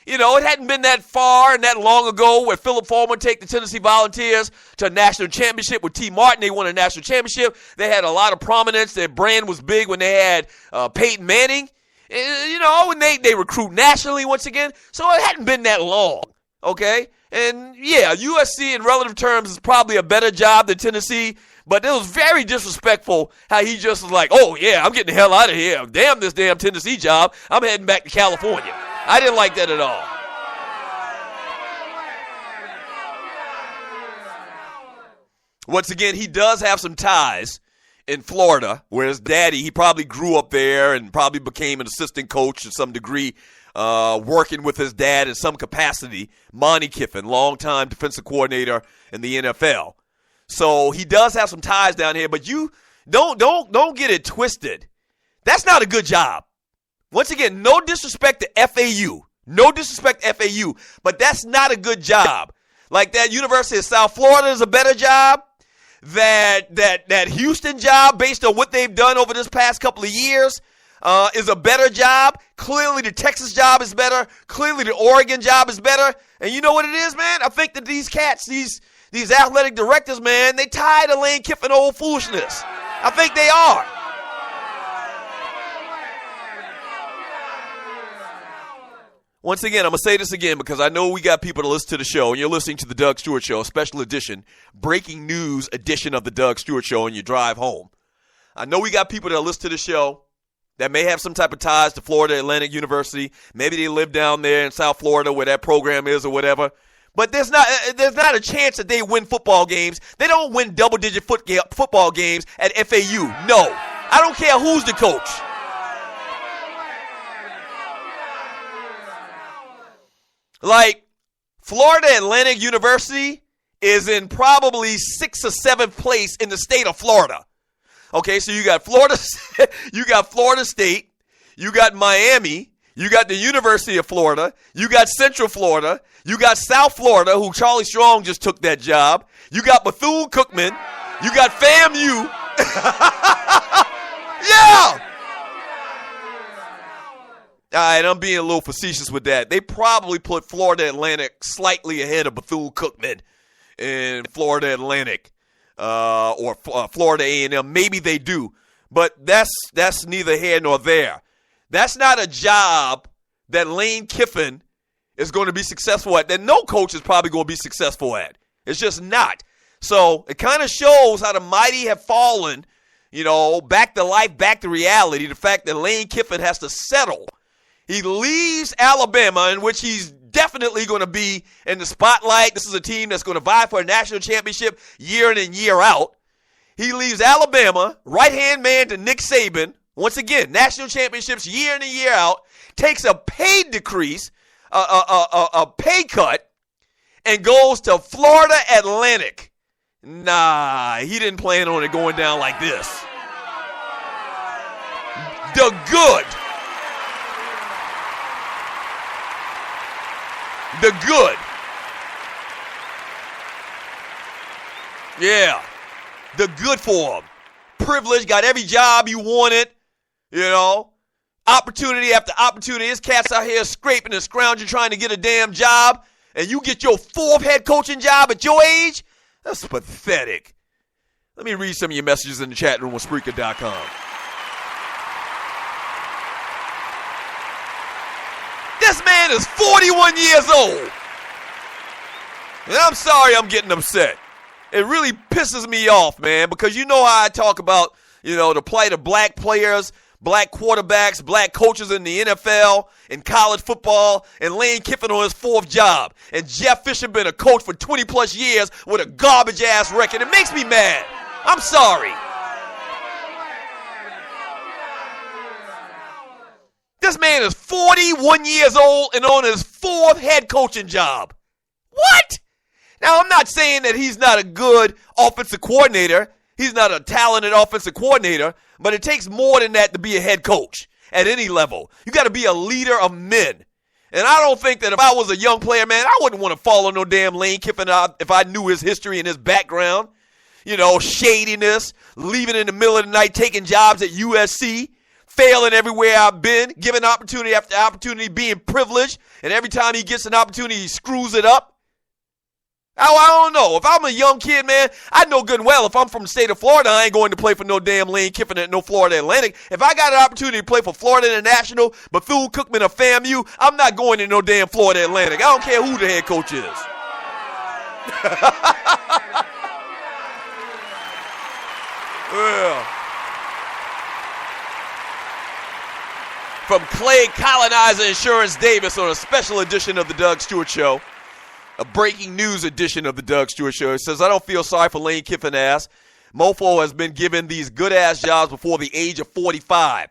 You know, it hadn't been that far and that long ago where Philip Fulmer take the Tennessee Volunteers to a national championship with T. Martin. They won a national championship. They had a lot of prominence. Their brand was big when they had Peyton Manning. You know, and they recruit nationally once again. So it hadn't been that long, okay? And, yeah, USC in relative terms is probably a better job than Tennessee, but it was very disrespectful how he just was like, oh, yeah, I'm getting the hell out of here. Damn this damn Tennessee job. I'm heading back to California. I didn't like that at all. Once again, he does have some ties in Florida, where his daddy, he probably grew up there and probably became an assistant coach to some degree, working with his dad in some capacity. Monty Kiffin, longtime defensive coordinator in the NFL. So he does have some ties down here, but you don't get it twisted. That's not a good job. Once again, no disrespect to FAU. No disrespect to FAU, but that's not a good job. Like that University of South Florida is a better job. That Houston job, based on what they've done over this past couple of years, is a better job. Clearly the Texas job is better. Clearly the Oregon job is better. And you know what it is, man? I think that these cats, these athletic directors, man, they tired of Lane Kiffin old foolishness. I think they are. Once again, I'm going to say this again because I know we got people to listen to the show, and you're listening to the Doug Stewart Show, a special edition, breaking news edition of the Doug Stewart Show on your drive home. I know we got people that listen to the show that may have some type of ties to Florida Atlantic University. Maybe they live down there in South Florida where that program is or whatever. But there's not a chance that they win football games. They don't win double-digit football games at FAU. No. I don't care who's the coach. Like, Florida Atlantic University is in probably 6th or 7th place in the state of Florida. Okay, so you got Florida State, you got Miami, you got the University of Florida, you got Central Florida, you got South Florida, who Charlie Strong just took that job, you got Bethune-Cookman, you got FAMU. Yeah! All right, I'm being a little facetious with that. They probably put Florida Atlantic slightly ahead of Bethune-Cookman in Florida Atlantic or Florida A&M. Maybe they do, but that's neither here nor there. That's not a job that Lane Kiffin is going to be successful at, that no coach is probably going to be successful at. It's just not. So it kind of shows how the mighty have fallen, you know, back to life, back to reality, the fact that Lane Kiffin has to settle. He leaves Alabama, in which he's definitely going to be in the spotlight. This is a team that's going to vie for a national championship year in and year out. He leaves Alabama, right-hand man to Nick Saban. Once again, national championships year in and year out. Takes a pay decrease, a pay cut, and goes to Florida Atlantic. Nah, he didn't plan on it going down like this. The good. The good. Yeah. The good for him. Privilege, got every job you wanted, you know. Opportunity after opportunity. This cat's out here scraping and scrounging trying to get a damn job, and you get your 4th head coaching job at your age? That's pathetic. Let me read some of your messages in the chat room on Spreaker.com. This man is 41 years old. And I'm sorry I'm getting upset. It really pisses me off, man, because you know how I talk about, you know, the plight of black players, black quarterbacks, black coaches in the NFL, in college football, and Lane Kiffin on his 4th job. And Jeff Fisher been a coach for 20-plus years with a garbage-ass record. It makes me mad. I'm sorry. This man is 41 years old and on his 4th head coaching job. What? Now, I'm not saying that he's not a good offensive coordinator. He's not a talented offensive coordinator, but it takes more than that to be a head coach at any level. You got to be a leader of men. And I don't think that if I was a young player, man, I wouldn't want to follow no damn Lane Kiffin if I knew his history and his background. You know, shadiness, leaving in the middle of the night, taking jobs at USC. Failing everywhere I've been, given opportunity after opportunity, being privileged, and every time he gets an opportunity, he screws it up? I don't know. If I'm a young kid, man, I know good and well if I'm from the state of Florida, I ain't going to play for no damn Lane Kiffin at no Florida Atlantic. If I got an opportunity to play for Florida International, Bethune-Cookman, or FAMU, I'm not going to no damn Florida Atlantic. I don't care who the head coach is. Yeah. From Clay Colonizer Insurance Davis on a special edition of the Doug Stewart Show. A breaking news edition of the Doug Stewart Show. It says, I don't feel sorry for Lane Kiffin ass. Mofo has been given these good-ass jobs before the age of 45.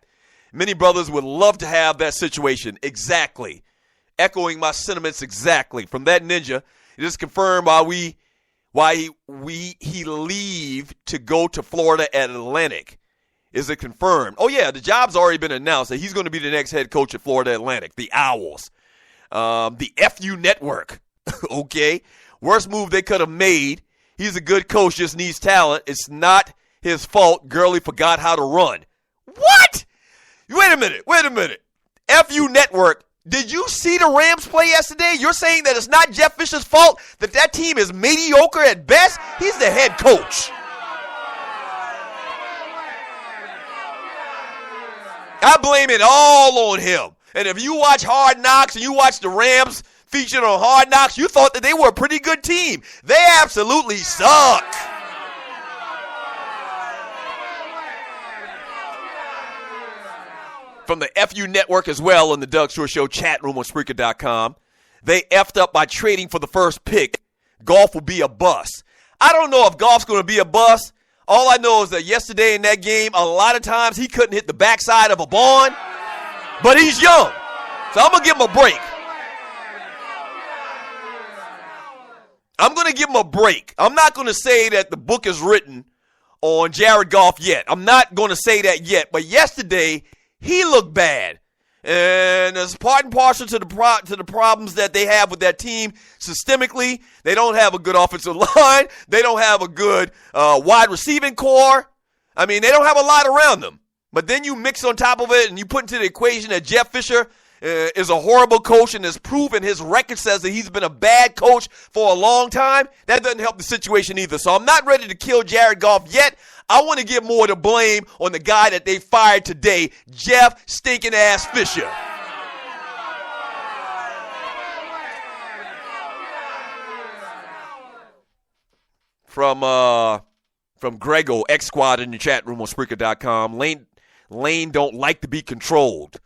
Many brothers would love to have that situation. Exactly. Echoing my sentiments exactly. From that ninja, it is confirmed why he leave to go to Florida Atlantic. Is it confirmed? Oh, yeah, the job's already been announced that he's going to be the next head coach at Florida Atlantic, the Owls. The FU Network. Okay, worst move they could have made. He's a good coach, just needs talent. It's not his fault. Gurley forgot how to run. What? Wait a minute. FU Network, did you see the Rams play yesterday? You're saying that it's not Jeff Fisher's fault, that team is mediocre at best? He's the head coach. I blame it all on him. And if you watch Hard Knocks and you watch the Rams featured on Hard Knocks, you thought that they were a pretty good team. They absolutely suck. From the FU Network as well on the Doug Stewart Show chat room on Spreaker.com. They effed up by trading for the first pick. Golf will be a bust. I don't know if Golf's going to be a bust. All I know is that yesterday in that game, a lot of times he couldn't hit the backside of a barn. But he's young. So I'm going to give him a break. I'm going to give him a break. I'm not going to say that the book is written on Jared Goff yet. I'm not going to say that yet. But yesterday, he looked bad. And it's part and parcel to the problems that they have with that team systemically. They don't have a good offensive line. They don't have a good wide receiving core. I mean, they don't have a lot around them. But then you mix on top of it and you put into the equation that Jeff Fisher is a horrible coach and has proven his record says that he's been a bad coach for a long time. That doesn't help the situation either. So I'm not ready to kill Jared Goff yet. I want to get more of the blame on the guy that they fired today, Jeff stinking ass Fisher. From Grego, X Squad in the chat room on Spreaker.com. Lane don't like to be controlled.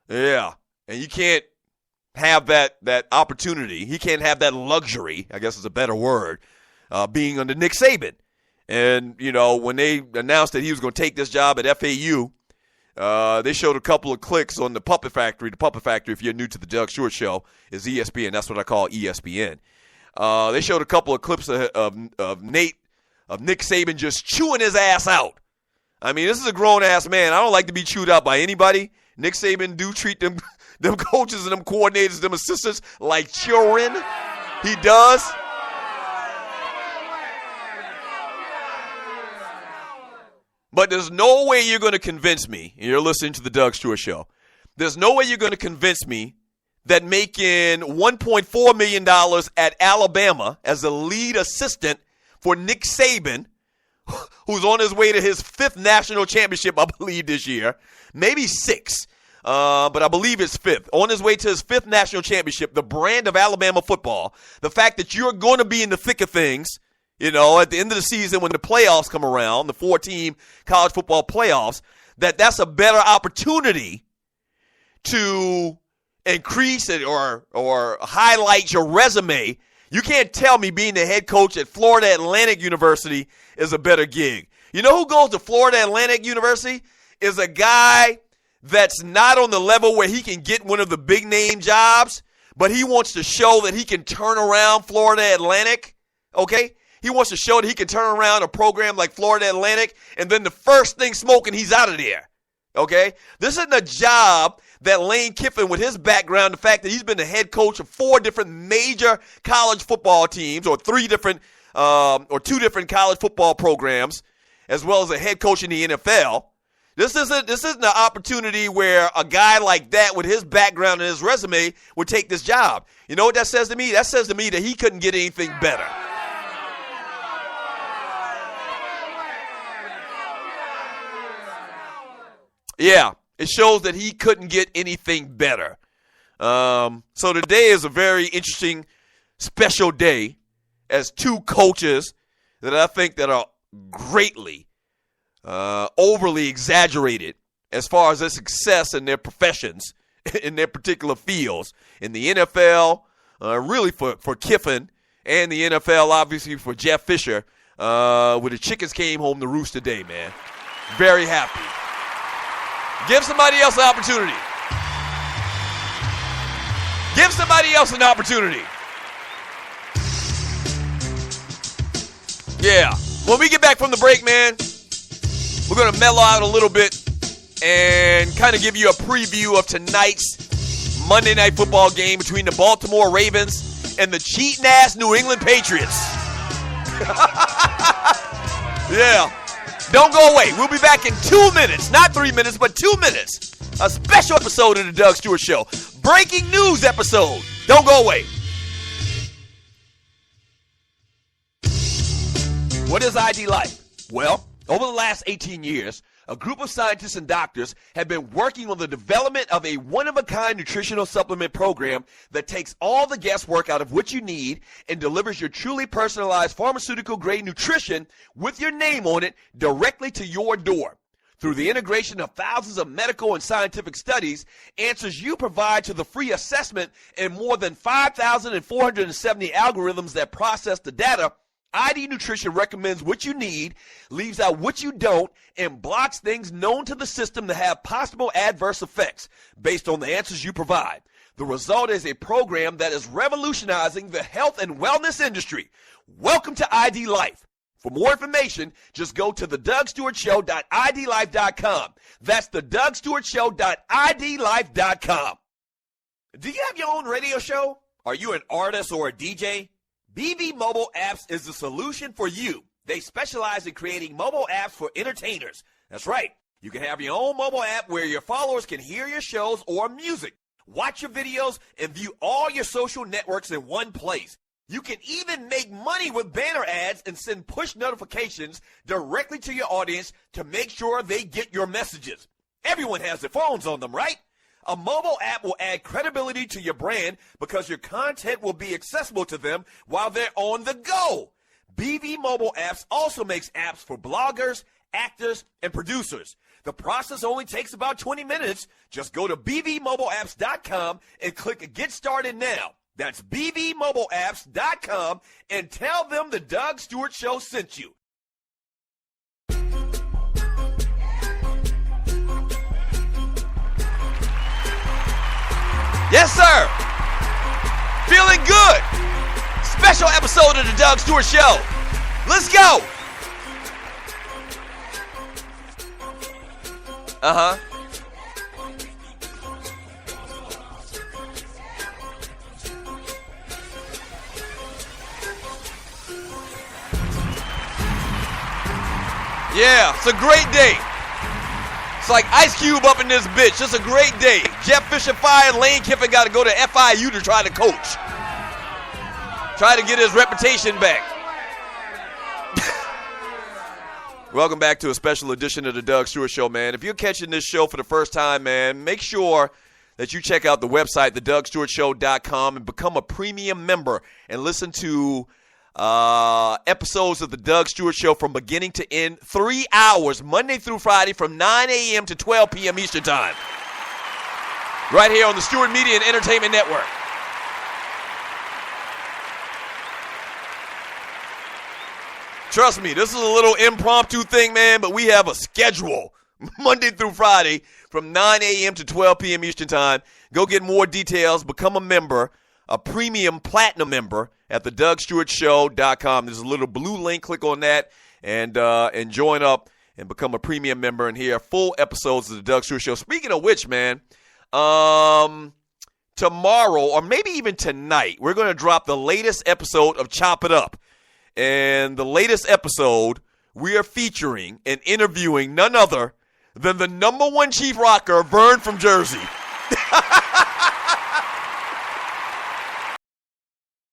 Yeah. And you can't have that opportunity. He can't have that luxury, I guess is a better word, being under Nick Saban. And, you know, when they announced that he was going to take this job at FAU, they showed a couple of clicks on the Puppet Factory. The Puppet Factory, if you're new to the Doug Stewart Show, is ESPN. That's what I call ESPN. They showed a couple of clips of Nick Saban just chewing his ass out. I mean, this is a grown-ass man. I don't like to be chewed out by anybody. Nick Saban do treat them coaches and them coordinators, them assistants like children. He does. But there's no way you're going to convince me, and you're listening to the Doug Stewart Show, there's no way you're going to convince me that making $1.4 million at Alabama as the lead assistant for Nick Saban, who's on his way to his 5th national championship, I believe, this year, maybe 6, but I believe it's 5th, on his way to his 5th national championship, the brand of Alabama football, the fact that you're going to be in the thick of things, you know, at the end of the season when the playoffs come around, the 4-team college football playoffs, that's a better opportunity to increase it or highlight your resume. You can't tell me being the head coach at Florida Atlantic University is a better gig. You know who goes to Florida Atlantic University? Is a guy that's not on the level where he can get one of the big name jobs, but he wants to show that he can turn around Florida Atlantic, okay? He wants to show that he can turn around a program like Florida Atlantic, and then the first thing smoking, he's out of there, okay? This isn't a job that Lane Kiffin, with his background, the fact that he's been the head coach of 4 different major college football teams, or 2 different college football programs, as well as a head coach in the NFL. This isn't an opportunity where a guy like that with his background and his resume would take this job. You know what that says to me? That says to me that he couldn't get anything better. Yeah, it shows that he couldn't get anything better. So today is a very interesting, special day as two coaches that I think that are greatly overly exaggerated as far as their success in their professions, in their particular fields. In the NFL, really for Kiffin, and the NFL, obviously, for Jeff Fisher, where the chickens came home to roost today, man. Very happy. Give somebody else an opportunity. Give somebody else an opportunity. Yeah. When we get back from the break, man, we're going to mellow out a little bit and kind of give you a preview of tonight's Monday Night Football game between the Baltimore Ravens and the cheating-ass New England Patriots. Yeah. Don't go away. We'll be back in 2 minutes. Not 3 minutes, but 2 minutes. A special episode of the Doug Stewart Show. Breaking news episode. Don't go away. What is ID Life? Well, over the last 18 years, a group of scientists and doctors have been working on the development of a one-of-a-kind nutritional supplement program that takes all the guesswork out of what you need and delivers your truly personalized pharmaceutical-grade nutrition with your name on it directly to your door. Through the integration of thousands of medical and scientific studies, answers you provide to the free assessment, and more than 5,470 algorithms that process the data, ID Nutrition recommends what you need, leaves out what you don't, and blocks things known to the system to have possible adverse effects based on the answers you provide. The result is a program that is revolutionizing the health and wellness industry. Welcome to ID Life. For more information, just go to thedougstewartshow.idlife.com. That's thedougstewartshow.idlife.com. Do you have your own radio show? Are you an artist or a DJ? BB Mobile Apps is the solution for you. They specialize in creating mobile apps for entertainers. That's right. You can have your own mobile app where your followers can hear your shows or music, watch your videos, and view all your social networks in one place. You can even make money with banner ads and send push notifications directly to your audience to make sure they get your messages. Everyone has their phones on them, right? A mobile app will add credibility to your brand because your content will be accessible to them while they're on the go. BV Mobile Apps also makes apps for bloggers, actors, and producers. The process only takes about 20 minutes. Just go to bvmobileapps.com and click Get Started Now. That's bvmobileapps.com and tell them the Doug Stewart Show sent you. Yes, sir. Feeling good. Special episode of the Doug Stewart Show. Let's go. Uh-huh. Yeah, it's a great day. It's like Ice Cube up in this bitch. It's a great day. Jeff Fisher fired. Lane Kiffin got to go to FIU to try to coach. Try to get his reputation back. Welcome back to a special edition of the Doug Stewart Show, man. If you're catching this show for the first time, man, make sure that you check out the website, thedougstewartshow.com, and become a premium member and listen to episodes of the Doug Stewart Show from beginning to end, 3 hours, Monday through Friday from 9 a.m. to 12 p.m. Eastern Time. Right here on the Stewart Media and Entertainment Network. Trust me, this is a little impromptu thing, man, but we have a schedule Monday through Friday from 9 a.m. to 12 p.m. Eastern Time. Go get more details. Become a member, a premium platinum member at thedougstewartshow.com. There's a little blue link. Click on that and join up and become a premium member and hear full episodes of the Doug Stewart Show. Speaking of which, man, tomorrow or maybe even tonight, we're going to drop the latest episode of Chop It Up. And the latest episode, we are featuring and interviewing none other than the number one Chief rocker, Vern from Jersey.